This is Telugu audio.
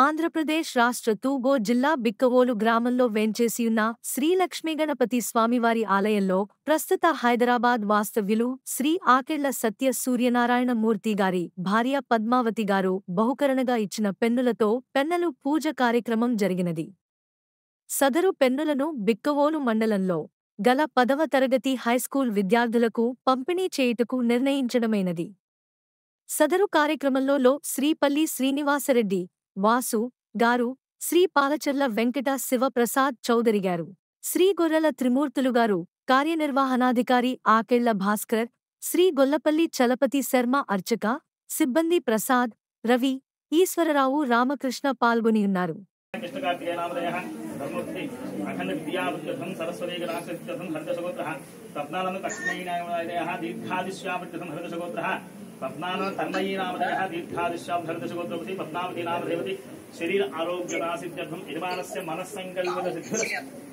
ఆంధ్రప్రదేశ్ రాష్ట్ర తూగో జిల్లా బిక్కవోలు గ్రామంలో వేంచేసియున్న శ్రీ లక్ష్మీగణపతి స్వామివారి ఆలయంలో ప్రస్తుత హైదరాబాద్ వాస్తవ్యులు శ్రీ ఆకెళ్ల సత్య సూర్యనారాయణ మూర్తి గారి భార్య పద్మావతి గారు బహుకరణగా ఇచ్చిన పెన్నులతో పెన్నలు పూజ కార్యక్రమం జరిగినది. సదరు పెన్నులను బిక్కవోలు మండలంలో గల 10వ తరగతి హైస్కూల్ విద్యార్థులకు పంపిణీ చేయుటకు నిర్ణయించడమైనది. సదరు కార్యక్రమంలో శ్రీపల్లి శ్రీనివాసరెడ్డి వాసు గారు, శ్రీ పాలచర్ల వెంకట శివప్రసాద్ చౌదరి గారు, శ్రీ గొర్రెల త్రిమూర్తులు గారు, కార్యనిర్వహణాధికారి ఆకెళ్ల భాస్కర్, శ్రీ గొల్లపల్లి చలపతి శర్మ అర్చక, సిబ్బంది ప్రసాద్, రవి, ఈశ్వరరావు రామకృష్ణ పాల్గొనియున్నారు. पद्मानां तन्मयी नामधेयः दीर्घादिश्याभरदशगोत्रवती पद्मावती नामधेवती शरीर आरोग्य नासिद्ध्यर्थं यजमानस्य मनस्संकल्पसिद्धिर्